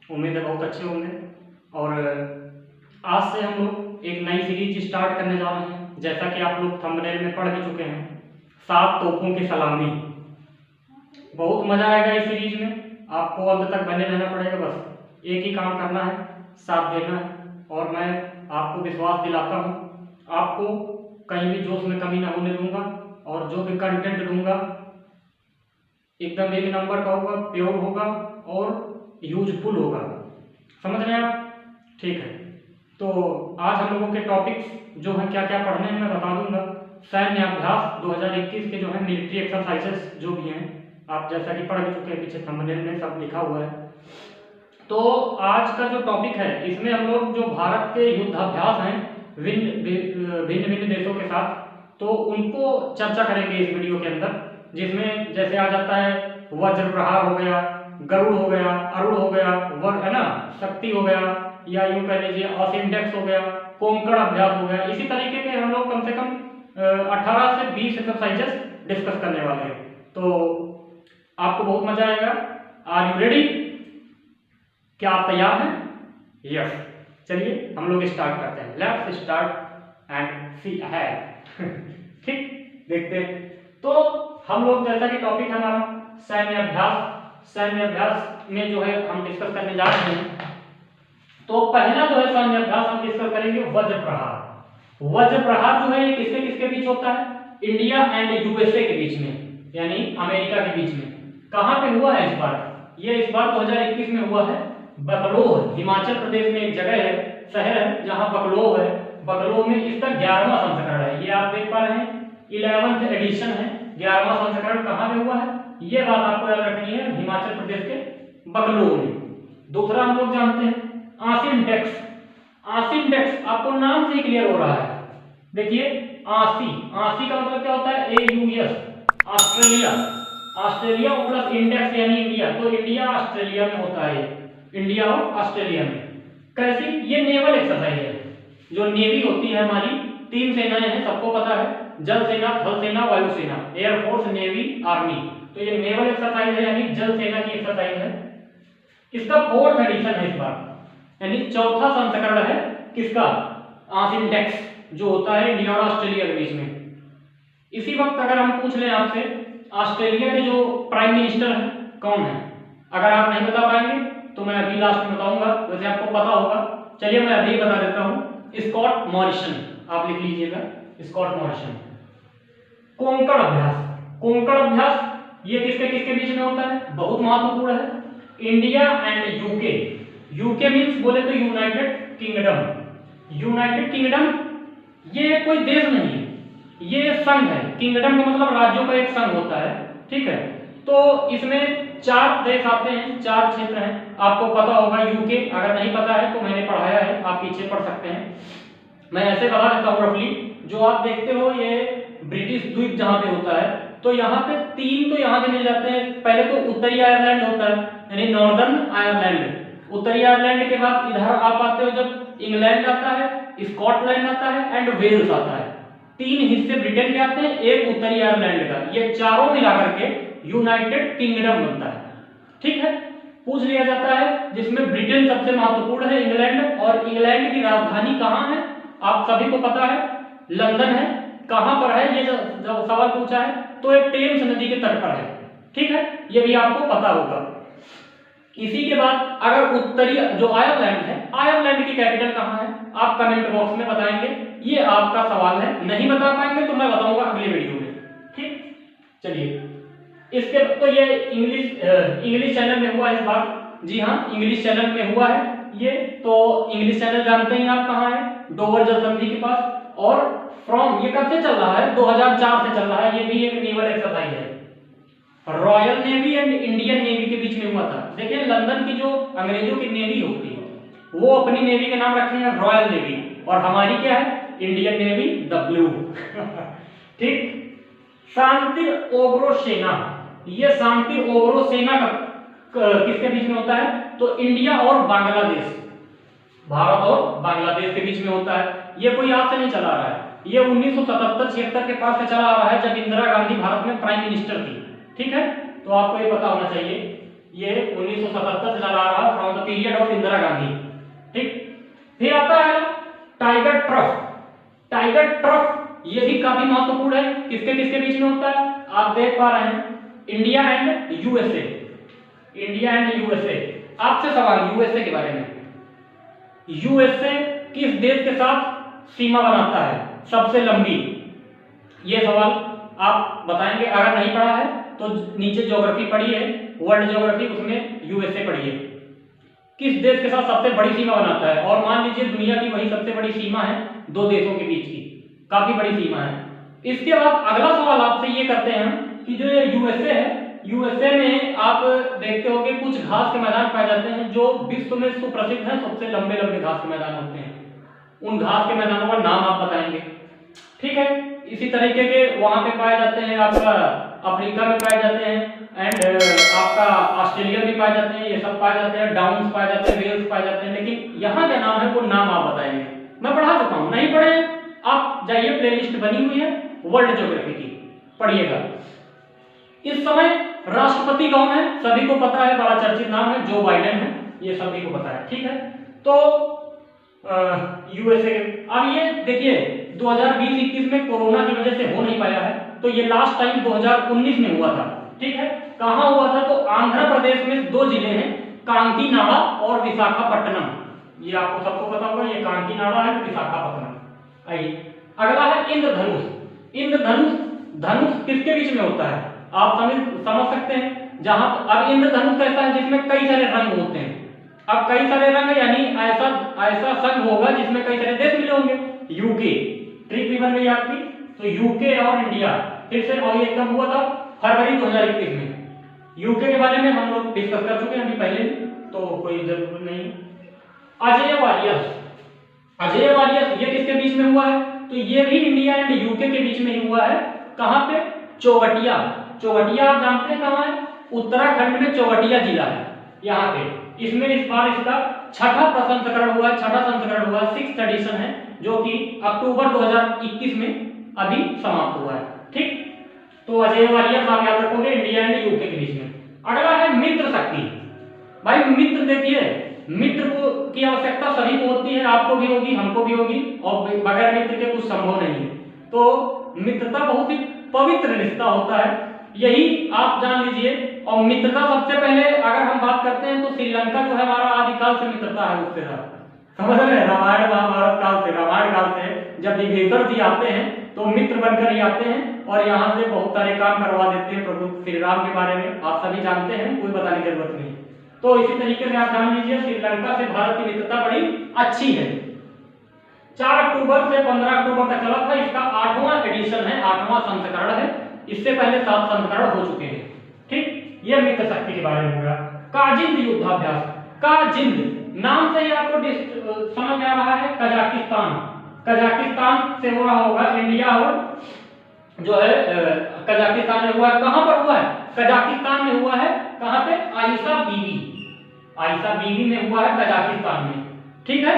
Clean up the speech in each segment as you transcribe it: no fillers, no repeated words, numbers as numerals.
उम्मीद है बहुत अच्छे होंगे। और आज से हम लोग एक नई सीरीज स्टार्ट करने जा रहे हैं। जैसा कि आप लोग थंबनेल में पढ़ भी चुके हैं, 7 तोपों की सलामी। बहुत मजा आएगा इस सीरीज में, आपको अंत तक बने रहना पड़ेगा। बस एक ही काम करना है, साथ देना है। और मैं आपको विश्वास दिलाता हूँ, आपको कहीं भी जोश में कमी ना होने दूंगा। और जो भी कंटेंट दूंगा एकदम एक नंबर का होगा, प्योर होगा और यूजफुल होगा। समझ रहे हैं आप? ठीक है, तो आज हम लोगों के टॉपिक्स जो हैं, क्या क्या पढ़ने हैं मैं बता दूंगा। सैन्य अभ्यास 2021 के जो है मिलिट्री एक्सरसाइजेस जो भी हैं, आप जैसा कि पढ़ भी चुके हैं, पीछे थंबनेल में सब लिखा हुआ है। तो आज का जो टॉपिक है, इसमें हम लोग जो भारत के युद्धाभ्यास हैं भिन्न भिन्न देशों के साथ, तो उनको चर्चा करेंगे इस वीडियो के अंदर। जिसमें जैसे आ जाता है वज्र प्रहार हो गया, गरुड़ हो गया, अरुण हो गया, है ना, शक्ति हो गया, या यूं कह लीजिए ऑसिंडेक्स हो गया, कोंकण अभ्यास हो गया। इसी तरीके के हम लोग कम से कम 18 से 20 एक्सरसाइजेस डिस्कस करने वाले हैं। तो आपको बहुत मजा आएगा। Are you ready? क्या आप तैयार हैं? यस। चलिए हम लोग स्टार्ट करते हैं। Let's start and see ahead. ठीक, देखते हैं। तो हम लोग जैसा कि टॉपिक है हमारा सैन्य अभ्यास, सैन्य अभ्यास में जो है हम डिस्कस करने जा रहे हैं। तो पहला जो है सैन्य अभ्यास हम डिस्कस करेंगे वज्र प्रहार। वज्र प्रहार जो है ये किसके किसके बीच होता है? इंडिया एंड यूएसए के बीच में, यानी अमेरिका के बीच में। कहां पे हुआ है इस बार? ये इस बार 2021 में हुआ है बकलोह, हिमाचल प्रदेश में एक जगह है, शहर है जहां बकलोह है। बकलोह में इसका 11वां संस्करण है। ये आप देख पा रहे हैं 11th एडिशन है। 11वां संस्करण कहां पे हुआ है? ये बात आपको याद रखनी है, हिमाचल प्रदेश के बकलोह में। दूसरा हम लोग जानते हैं ऑसिंडेक्स। ऑसिंडेक्स आपको नाम से ही क्लियर हो रहा है। देखिए आसी, आसी का मतलब क्या होता है? AUS, Australia. Australia plus index यानी इंडिया, तो इंडिया ऑस्ट्रेलिया में होता है। इंडिया और ऑस्ट्रेलिया में। कैसी? ये नेवल एक्सरसाइज है। जो नेवी होती है हमारी, 3 सेनाएं हैं, सबको पता है, जल सेना, थल सेना, वायु सेना, एयरफोर्स, नेवी, आर्मी। तो ये नेवल एक्सरसाइज है, यानी जल सेना की एक्सरसाइज है। इसका 4th एडिशन है इस बार, यानी 4था संस्करण है। किसका? ऑसिंडेक्स, जो होता है इंडिया और ऑस्ट्रेलिया के बीच में। इसी वक्त अगर हम पूछ लें आपसे, ऑस्ट्रेलिया के जो प्राइम मिनिस्टर है कौन है? अगर आप नहीं बता पाएंगे तो मैं अभी लास्ट में बताऊंगा, वैसे आपको पता होगा। चलिए मैं अभी बता देता हूं, स्कॉट मॉरिसन। आप लिख लीजिएगा, स्कॉट मॉरिसन। कोंकण अभ्यास, कोंकण अभ्यास ये किसके किसके बीच में होता है? बहुत महत्वपूर्ण है। India and UK. UK means बोले तो यूनाइटेड किंगडम। यूनाइटेड किंगडम ये कोई देश नहीं है, ये संघ है। किंगडम का मतलब राज्यों का एक संघ होता है, ठीक है। तो इसमें 4 देश आते हैं, 4 क्षेत्र हैं। आपको पता होगा यूके, अगर नहीं पता है तो मैंने पढ़ाया है, आप पीछे पढ़ सकते हैं। मैं ऐसे बता देता हूँ रफली। जो आप देखते हो ये ब्रिटिश द्वीप जहां पे होता है, तो यहाँ पे 3 तो यहाँ के मिल जाते हैं। पहले तो उत्तरी आयरलैंड होता है, यानी नॉर्दर्न आयरलैंड। उत्तरी आयरलैंड के बाद इधर आप आते हो जब इंग्लैंड आता है, स्कॉटलैंड आता है एंड वेल्स आता है। 3 हिस्से ब्रिटेन के आते हैं, एक उत्तरी आयरलैंड का। ये चारों मिलाकर के यूनाइटेड किंगडम बनता है, ठीक है। पूछ लिया जाता है जिसमें ब्रिटेन सबसे महत्वपूर्ण है, इंग्लैंड। और इंग्लैंड की राजधानी कहाँ है? आप सभी को पता है, लंदन है। कहां पर है ये जो सवाल पूछा है, तो ये टेम्स नदी के तट पर है, ठीक है। ये भी आपको पता होगा। इसी के बाद अगर उत्तरी जो आयरलैंड है, आयरलैंड की कैपिटल कहां है? आप कमेंट बॉक्स में बताएंगे। ये आपका सवाल है, नहीं बता पाएंगे तो मैं बताऊंगा अगले वीडियो में, ठीक। चलिए इसके तो ये इंग्लिश चैनल में हुआ इस बार। जी हाँ, इंग्लिश चैनल में हुआ है ये। तो इंग्लिश चैनल जानते हैं आप कहाँ है? डोवर जल संधि के पास। और फ्रॉम ये कब से चल रहा है? 2004 से चल रहा है। ये भी एक नेवल एक्सरसाइज है। Royal navy and Indian navy के बीच में हुआ था। देखिए लंदन की जो अंग्रेजों की नेवी होती है, वो अपनी नेवी के नाम रखे हैं रॉयल नेवी, और हमारी क्या है? Indian navy, the blue. ठीक। शांति ओग्रो सेना, ये शांति ओग्रो सेना किसके बीच में होता है? तो इंडिया और बांग्लादेश, भारत और बांग्लादेश के बीच में होता है। ये कोई आज से नहीं चला रहा है, ये 1977-76 के पास से चला आ रहा है, जब इंदिरा गांधी भारत में प्राइम मिनिस्टर थी, ठीक है। तो आपको ये पता होना चाहिए। ये 1977 से चला रहा from the period of Indira Gandhi. ठीक, फिर आता है टाइगर ट्रफ। टाइगर ट्रफ ये भी काफी महत्वपूर्ण है, किसके किसके बीच में होता है आप देख पा रहे हैं, India and USA. India and USA. आपसे सवाल यूएसए के बारे में, यूएसए किस देश के साथ सीमा बनाता है सबसे लंबी, ये सवाल आप बताएंगे। अगर नहीं पढ़ा है तो नीचे ज्योग्राफी पढ़िए, वर्ल्ड ज्योग्राफी, उसमें यूएसए पढ़िए, किस देश के साथ सबसे बड़ी सीमा बनाता है। और मान लीजिए दुनिया की वही सबसे बड़ी सीमा है दो देशों के बीच की, काफी बड़ी सीमा है। इसके बाद अगला सवाल आपसे ये करते हैं कि जो ये यूएसए है, यूएसए में आप देखते हो कि कुछ घास के मैदान पाए जाते हैं जो विश्व में सुप्रसिद्ध हैं, सबसे लंबे लंबे घास के मैदान होते हैं। उन घास के मैदानों का नाम आप बताएंगे। ठीक है, इसी तरीके के वहां पे पाए जाते हैं, आपका अफ्रीका में पाए जाते हैं, एंड आपका ऑस्ट्रेलिया में पाए जाते हैं, ये सब पाए जाते हैं, डाउन्स पाए जाते हैं, वेल्स पाए जाते हैं। लेकिन यहाँ क्या नाम है वो नाम आप बताएंगे। मैं पढ़ा चुका हूँ, नहीं पढ़े आप जाइए, प्लेलिस्ट बनी हुई है वर्ल्ड ज्योग्राफी की, पढ़िएगा। इस समय राष्ट्रपति कौन है सभी को पता है, बड़ा चर्चित नाम है जो बाइडेन है, ये सभी को पता है। ठीक है, तो यूएसए। अब ये देखिए 2020-21 में कोरोना की वजह से हो नहीं पाया है, तो ये लास्ट टाइम 2019 में हुआ था। ठीक है, कहां हुआ था तो आंध्र प्रदेश में दो जिले हैं, कांकीनाडा और विशाखापट्टनम। ये आपको सबको पता होगा, ये कांकीनाडा है, विशाखापट्टनम। आइए अगला है इंद्रधनुष। इंद्रधनुष, धनुष किसके बीच में होता है आप समझ सकते हैं, जहां अब इंद्रधनुष कैसा है जिसमें कई सारे रंग होते हैं। अब कई सारे रंग यानी ऐसा संघ होगा जिसमें कई सारे देश मिले होंगे। यूके, ट्रिक भी बन गई आपकी, तो यूके और इंडिया फिर से, और ये एकदम हुआ था फरवरी 2021 में। यूके के बारे में हम लोग डिस्कस कर चुके हैं अभी पहले, तो कोई जरूरत नहीं। अजय वारियस, अजय वारियस ये किसके बीच में हुआ है तो ये भी इंडिया एंड यूके के बीच में ही हुआ है। कहां पे, चौवटिया। चौवटिया आप जानते हैं कहां है, उत्तराखंड में चौवटिया जिला है यहाँ पे। इसमें इस बार इसका छठा संस्करण हुआ है, छठा संस्करण हुआ है, 6th एडिशन है, जो कि अक्टूबर 2021 में अभी समाप्त हुआ है। ठीक, तो अजय वारियस आप याद रखोगे, इंडिया एंड यूके के बीच में। अगला है मित्र शक्ति। भाई मित्र देखिए, मित्र को की आवश्यकता सभी को होती है, आपको भी होगी, हमको भी होगी, और बगैर मित्र के कुछ संभव नहीं है। तो मित्रता बहुत ही पवित्र रिश्ता होता है, यही आप जान लीजिए। और मित्रता सबसे पहले अगर हम बात करते हैं तो श्रीलंका जो है हमारा आदिकाल से मित्रता है उससे, समझ रहे हैं, रामायण महाभारत काल से, रामायण काल से जब विभीषण जी आते हैं तो मित्र बनकर ही आते हैं और यहाँ से बहुत सारे काम करवा देते हैं प्रभु श्री राम के बारे में, आप सभी जानते हैं, कोई बताने की जरूरत नहीं। तो इसी तरीके से आप जान लीजिए श्रीलंका से भारत की मित्रता बड़ी अच्छी है। 4 अक्टूबर से 15 अक्टूबर तक चला था, इसका 8वां एडिशन है, 8वां संस्करण है। इससे पहले 7 संस्करण हो चुके हैं। ठीक, यह मित्र शक्ति के बारे में होगा। काजिंद युद्धाभ्यास, काजिंद नाम से ही आपको समझ में आ रहा है, कजाकिस्तान, कजाकिस्तान से हो रहा होगा, इंडिया और जो है कजाकिस्तान में हुआ है। कहां पर हुआ है, कजाकिस्तान में हुआ है। कहां पे, आयशा बीबी, आयशा बीबी में हुआ है कजाकिस्तान में। ठीक है,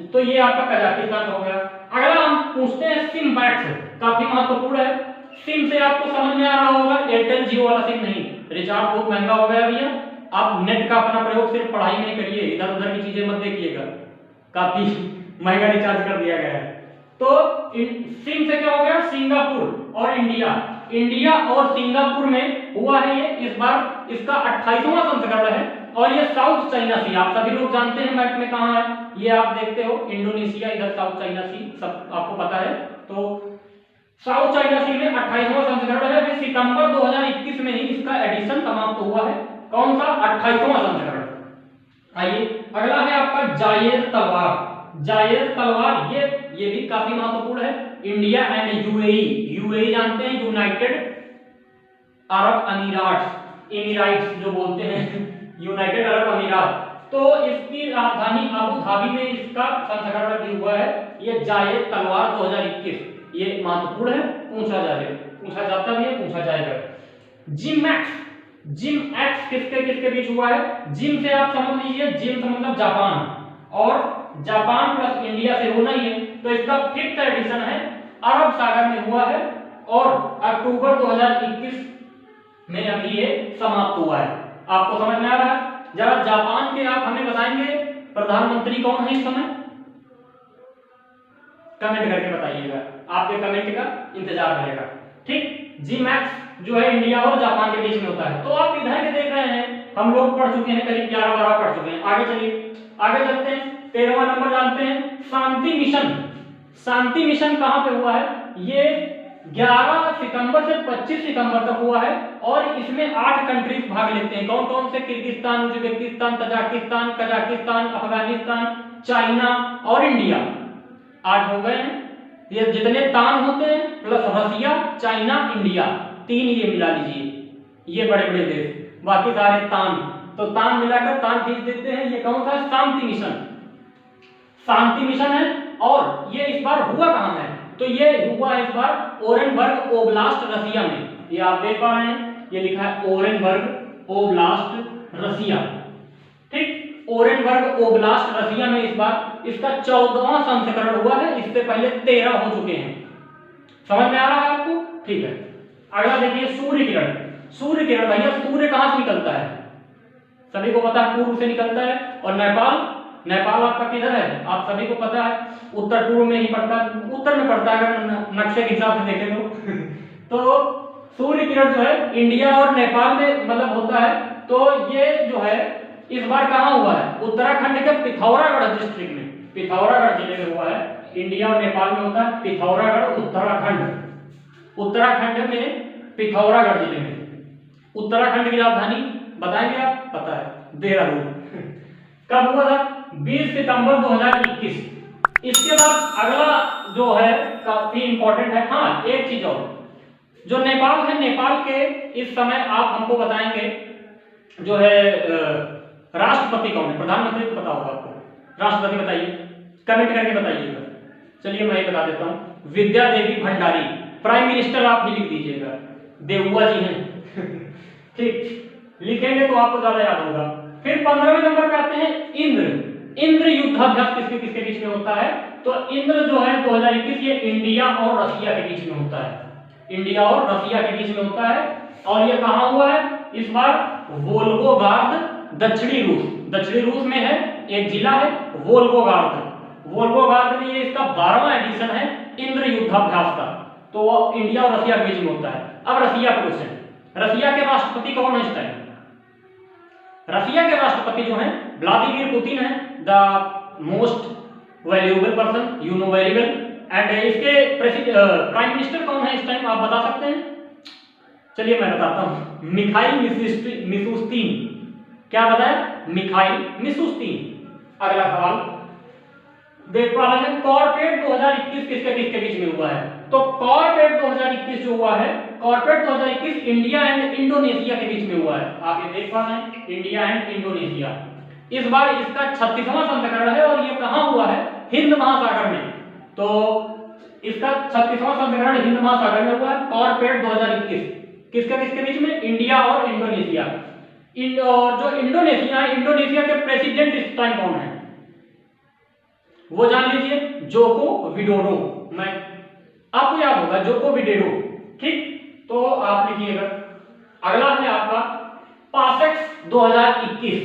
तो ये आपका कजाकिस्तान हो गया। अगला हम पूछते हैं सिम बैक्स, काफी महत्वपूर्ण है। सिम से आपको समझ में आ रहा होगा, एयरटेल जियो वाला सिम नहीं, रिचार्ज बहुत महंगा हो गया भैया, आप नेट का अपना प्रयोग सिर्फ पढ़ाई में करिए, इधर उधर की चीजें मत देखिएगा, काफी महंगा रिचार्ज कर दिया गया है। तो सिम से क्या हो गया, सिंगापुर और इंडिया, इंडिया और सिंगापुर में हुआ है ये, इस बार इसका 28वां संस्करण है। और ये साउथ चाइना सी, आप सभी लोग जानते हैं मैप में कहां है, ये आप देखते हो इंडोनेशिया, इधर साउथ चाइना सी, सब आपको पता है। तो साउथ चाइना सी में 28वां संस्करण है, सितंबर 2021 में ही इसका एडिशन समाप्त हुआ है। कौन सा, 28वां संस्करण। आइए अगला है आपका जायद तलवार। जायद तलवार ये भी काफी महत्वपूर्ण है। इंडिया एंड यूएई, यूएई जानते हैं, यूनाइटेड अरब अमीरात, एमिराइट्स जो बोलते हैं, यूनाइटेड अरब अमीरात। तो इसकी राजधानी अबू धाबी में इसका संस्करण भी हुआ है। ये जायद तलवार 2021, ये महत्वपूर्ण है, पूछा जाता भी है, पूछा जाएगा। जिम एक्स, जिम एक्स किसके किसके बीच हुआ है, जिम से आप समझ लीजिए, जिम से मतलब जापान, और जापान प्लस इंडिया से होना ही है, तो इसका 5th एडिशन है, अरब सागर में हुआ है और अक्टूबर 2021 में अभी ये समाप्त हुआ है। आपको समझ में आ रहा है? जरा जापान के आप हमें बताएंगे प्रधानमंत्री कौन है इस समय? कमेंट करके बताइएगा, आपके कमेंट का इंतजार रहेगा। ठीक, जी मैक्स जो है इंडिया और जापान के बीच में होता है। तो आप इधर के देख रहे हैं, हम लोग पढ़ चुके हैं, करीब 11-12 पढ़ चुके हैं। आगे चलिए, आगे चलते हैं। 13वां नंबर जानते हैं, शांति मिशन। शांति मिशन कहां पे हुआ है? ये 11 सितंबर से 25 सितंबर तक हुआ है और इसमें 8 कंट्रीज भाग लेते हैं। कौन कौन से? Kyrgyzstan, Uzbekistan, Tajikistan, Kazakhstan, Afghanistan, China और इंडिया। 8 हो गए हैं। ये जितने तान होते हैं प्लस रसिया, चाइना, इंडिया, 3 ये मिला लीजिए, ये बड़े बड़े देश, बाकी सारे तान। तो तान मिलाकर तान खींच देते हैं। ये कौन सा? शांति मिशन। शांति मिशन है। और ये इस बार हुआ कहां है? तो ये हुआ इस बार ओरेनबर्ग ओब्लास्ट, रसिया में। ये आप देख पा रहे हैं, ये लिखा है ओरेनबर्ग ओब्लास्ट, रसिया। ठीक, ओरेनबर्ग ओब्लास्ट, रसिया में इस बार इसका 14वां संस्करण हुआ है। इससे पहले 13 हो चुके हैं। समझ में आ रहा है आपको? ठीक है, अगला देखिए, सूर्य किरण। सूर्य किरण भैया, सूर्य कहां से निकलता है? सभी को पता है, पूर्व से निकलता है। और नेपाल, नेपाल आपका किधर है? आप सभी को पता है, उत्तर पूर्व में ही पड़ता है, उत्तर में पड़ता है अगर नक्शे के हिसाब से देखें तो सूर्य किरण जो है इंडिया और नेपाल में मतलब होता है। तो ये जो है इस बार कहां हुआ है? उत्तराखंड के पिथौरागढ़ डिस्ट्रिक्ट में, पिथौरागढ़ जिले में हुआ है। इंडिया और नेपाल में होता है पिथौरागढ़, उत्तराखंड। उत्तराखंड में पिथौरागढ़ जिले में। उत्तराखंड की राजधानी बताएंगे आप? पता है, देहरादून। कब हुआ था? 20 सितंबर 2021। इसके बाद अगला जो है काफी इंपॉर्टेंट है। हाँ, एक चीज और, जो नेपाल है, नेपाल के इस समय आप हमको बताएंगे जो है राष्ट्रपति कौन है? प्रधानमंत्री को पता होगा आपको, राष्ट्रपति बताइए, कमेंट करके बताइएगा। चलिए मैं बता देता हूं, विद्या देवी भंडारी। प्राइम मिनिस्टर आप भी लिख दीजिएगा, देवुआ जी हैं। ठीक, लिखेंगे तो आपको ज्यादा याद होगा। फिर 15वें नंबर पे आते हैं इंद्र। इंद्र युद्धाभ्यास किसके किसके बीच में होता है? तो इंद्र जो है 2021 ये इंडिया और रसिया के बीच में होता है। इंडिया और रसिया के बीच में होता है। और ये कहां हुआ है इस बार? वोल्गोग्राद, दक्षिणी रूस। दक्षिणी रूस में है, एक जिला है वोल्गोग्राद। वोल्गोग्राद में ये इसका 12वां एडिशन है इंद्र युद्धाभ्यास का। तो वो इंडिया और रसिया के बीच में होता है। अब रसिया का क्वेश्चन, रसिया के राष्ट्रपति कौन है इस टाइम? रसिया के राष्ट्रपति जो हैं व्लादिमीर पुतिन है, the most valuable person, you know very well. And इसके प्राइम मिनिस्टर कौन है इस टाइम, आप बता सकते हैं? चलिए मैं बताता हूं, मिखाइल मिशुस्तिन। क्या बताया? Mikhail Mishustin. अगला सवाल देख पा रहे हैं, कॉर्पेट 2021 किसके किसके बीच में हुआ है? तो कॉर्पेट 2021 जो हुआ है, कॉर्पेट 2021 इंडिया एंड इंडोनेशिया के बीच में हुआ है। आप ये देख पा रहे हैं, इंडिया एंड इंडोनेशिया। इस बार इसका 36वां संस्करण है और ये कहां हुआ है? हिंद महासागर में। तो इसका 36वां संस्करण हिंद महासागर में हुआ है। कॉर्पेट 2021 किसके किसके बीच में? इंडिया और इंडोनेशिया। और जो इंडोनेशिया है, इंडोनेशिया के प्रेसिडेंट इस टाइम कौन है वो जान लीजिए, जोको विडोडो। मैं आपको याद होगा जोको विडोडो। ठीक, तो आप लिखिएगा। अगला है आपका पासेक्स 2021।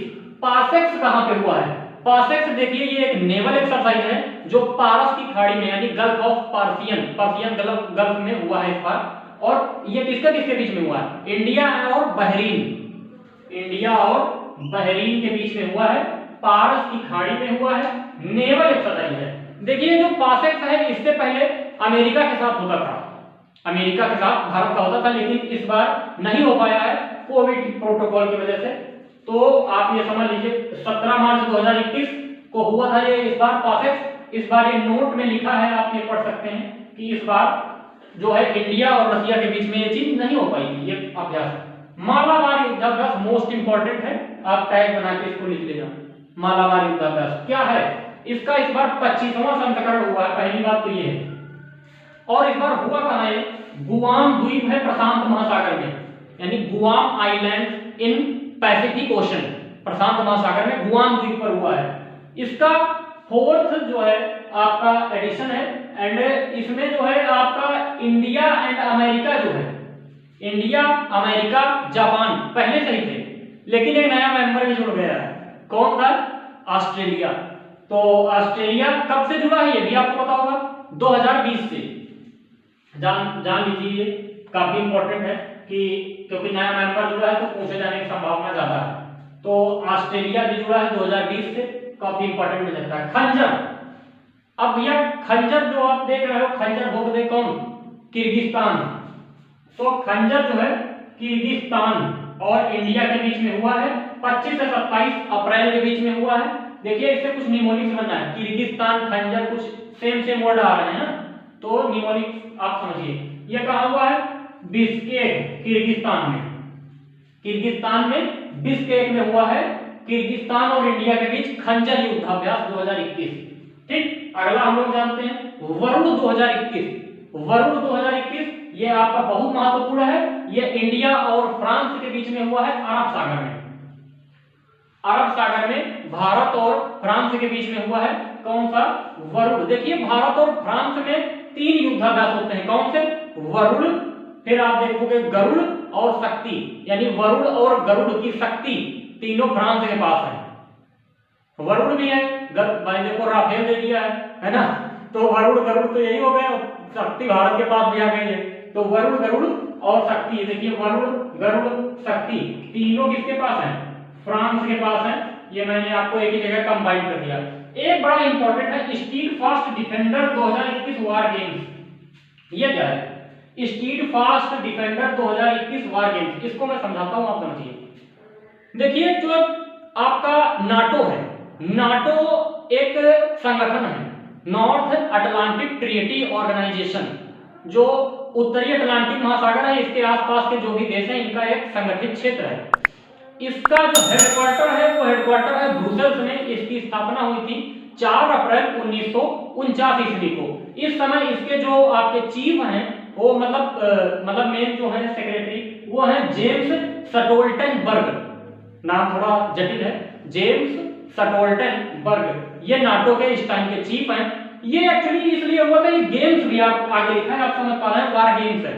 पासेक्स कहां पे हुआ है? पासेक्स देखिए, ये एक नेवल एक्सरसाइज है जो पारस की खाड़ी में यानी गल्फ ऑफ पर्सियन गल्फ में हुआ है इस बार। और ये किसके किसके बीच में हुआ है? इंडिया और बहरीन। इंडिया और बहरीन के बीच में हुआ है, पारस की खाड़ी में हुआ है, नेवल एक्सरसाइज है। देखिए जो पासेक्स है इससे पहले अमेरिका के साथ होता था, अमेरिका के साथ भारत का होता था, लेकिन इस बार नहीं हो पाया है कोविड प्रोटोकॉल की वजह से। तो आप ये समझ लीजिए 17 मार्च 2021 को हुआ था ये इस बार पासेक्स। इस बार ये नोट में लिखा है, आप ये पढ़ सकते हैं कि इस बार जो है इंडिया और रसिया के बीच में ये चीज नहीं हो पाई थी, ये अभ्यास। मालाबार युद्धाभ्यास मोस्ट इंपॉर्टेंट है, आप टैग बना के इसको लिख लेना। मालाबार युद्धाभ्यास क्या है? इसका इस बार 25वां संस्करण हुआ है, पहली बात तो ये है। और इस बार हुआ कहां है? गुआम द्वीप है प्रशांत महासागर में, यानी Guam island in Pacific Ocean, प्रशांत महासागर में गुआम द्वीप पर हुआ है। इसका 4th जो है आपका एडिशन है। एंड इसमें जो है आपका इंडिया एंड अमेरिका जो है, इंडिया, अमेरिका, जापान पहले से ही थे, लेकिन एक नया मेंबर भी जुड़ गया है। कौन था? ऑस्ट्रेलिया। तो ऑस्ट्रेलिया कब से जुड़ा है ये भी आपको पता होगा, 2020 से। जान लीजिए, काफी इंपॉर्टेंट है कि क्योंकि नया मेंबर जुड़ा है तो पूछे जाने की संभावना ज्यादा है। तो ऑस्ट्रेलिया भी जुड़ा है 2020 से, काफी इंपॉर्टेंट मुझे लगता है। खंजर, अब भैया खंजर जो आप देख रहे हो, खंजर भोग दे कौन? किर्गिस्तान। तो खंजर जो है किर्गिस्तान और इंडिया के बीच में हुआ है, 25 से 27 अप्रैल के बीच में हुआ है। देखिए इससे कुछ निमोनिक्स बनना है, किर्गिस्तान खंजर कुछ सेम वर्ड आ रहे हैं ना, तो निमोनिक्स आप समझिए। ये कहाँ हुआ है? बिश्केक, किर्गिस्तान में। किर्गिस्तान में बिश्केक में हुआ है, किर्गिस्तान और इंडिया के बीच खंजर युद्धाभ्यास 2021। ठीक, अगला हम लोग जानते हैं वरुण 2021। वरुण 2021 ये आपका बहुत महत्वपूर्ण है। ये इंडिया और फ्रांस के बीच में हुआ है अरब सागर में। अरब सागर में भारत और फ्रांस के बीच में हुआ है। कौन सा? वरुण। देखिए भारत और फ्रांस में 3 युद्धाभ्यास होते हैं। कौन से? वरुण, फिर आप देखोगे गरुड़ और शक्ति, यानी वरुण और गरुड़ की शक्ति तीनों फ्रांस के पास है। वरुण भी है, भाई देखो राफेल दे दिया है ना, तो वरुण गरुड़ तो यही हो गया, शक्ति भारत के पास भी आ गई है। तो वरुण गरुड़ और शक्ति, देखिए वरुण गरुड़ शक्ति तीनों किसके पास है? फ्रांस के पास है। ये मैंने आपको एक ही जगह कंबाइन कर दिया। एक बड़ा इंपॉर्टेंट है स्टील फास्ट डिफेंडर 2021 वार गेम्स। ये क्या है? स्टील फास्ट डिफेंडर 2021 वार गेम्स, इसको मैं समझाता हूं, आप समझिए। देखिए जो आपका नाटो है, नाटो एक संगठन है, नॉर्थ अटलांटिक ट्रीटी ऑर्गेनाइजेशन, जो उत्तरी अटलांटिक महासागर है इसके आसपास के जो भी देश हैं इनका एक संगठित क्षेत्र है। इसका जो हेडक्वार्टर है वो हेडक्वार्टर है ब्रुसेल्स में। इसकी स्थापना हुई थी 4 अप्रैल 1949 ईस्वी को। इस समय इसके जो आपके चीफ हैं वो मतलब मेन जो है सेक्रेटरी वो है जेम्स स्टोल्टनबर्ग। नाम थोड़ा जटिल है, जेम्स स्टोल्टनबर्ग। ये नाटो के इस टाइम के चीफ हैं। ये एक्चुअली इसलिए हुआ था, ये गेम्स भी आप आगे लिखा है, आप समझ पा रहे हैं, वार गेम्स है,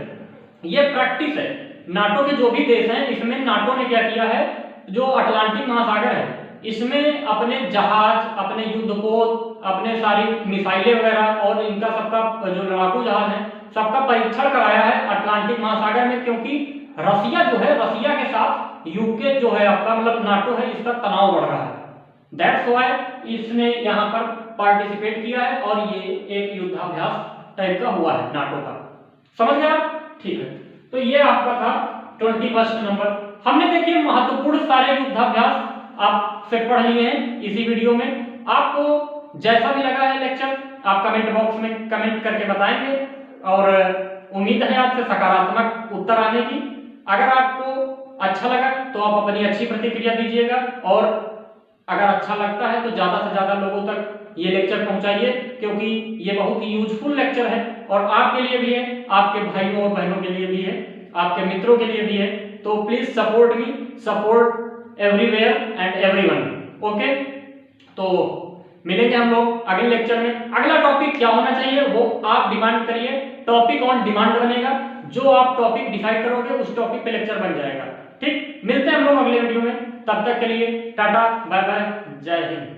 ये प्रैक्टिस है। नाटो के जो भी देश हैं इसमें नाटो ने क्या किया है, जो अटलांटिक महासागर है इसमें अपने जहाज, अपने युद्धपोत, अपने सारी मिसाइलें वगैरह और इनका सबका जो लड़ाकू जहाज है सबका परीक्षण कराया है अटलांटिक महासागर में। क्योंकि रसिया जो है, रसिया के साथ यूके जो है आपका मतलब नाटो है, इसका तनाव बढ़ रहा है। दैट्स व्हाई इसने यहाँ पर पार्टिसिपेट किया है और ये एक युद्धाभ्यास टाइप का हुआ है नाटो का। समझ गए आप? ठीक है, तो ये आपका था 21 नंबर। हमने देखिए महत्वपूर्ण सारे युद्धाभ्यास आपसे पढ़ लिए हैं इसी वीडियो में। आपको जैसा भी लगा है लेक्चर आप कमेंट बॉक्स में कमेंट करके बताएंगे और उम्मीद है आपसे सकारात्मक उत्तर आने की। अगर आपको अच्छा लगा तो आप अपनी अच्छी प्रतिक्रिया दीजिएगा और अगर अच्छा लगता है तो ज्यादा से ज्यादा लोगों तक ये लेक्चर पहुंचाइए, क्योंकि ये बहुत ही यूजफुल लेक्चर है और आपके लिए भी है, आपके भाइयों और बहनों के लिए भी है, आपके मित्रों के लिए भी है। तो please support me, support everywhere and everyone. Okay, तो मिलेंगे हम लोग अगले लेक्चर में। अगला टॉपिक क्या होना चाहिए वो आप डिमांड करिए, टॉपिक ऑन डिमांड बनेगा। जो आप टॉपिक डिसाइड करोगे उस टॉपिक पे लेक्चर बन जाएगा। ठीक, मिलते हैं हम लोग अगले वीडियो में, तब तक के लिए टाटा बाय बाय, जय हिंद।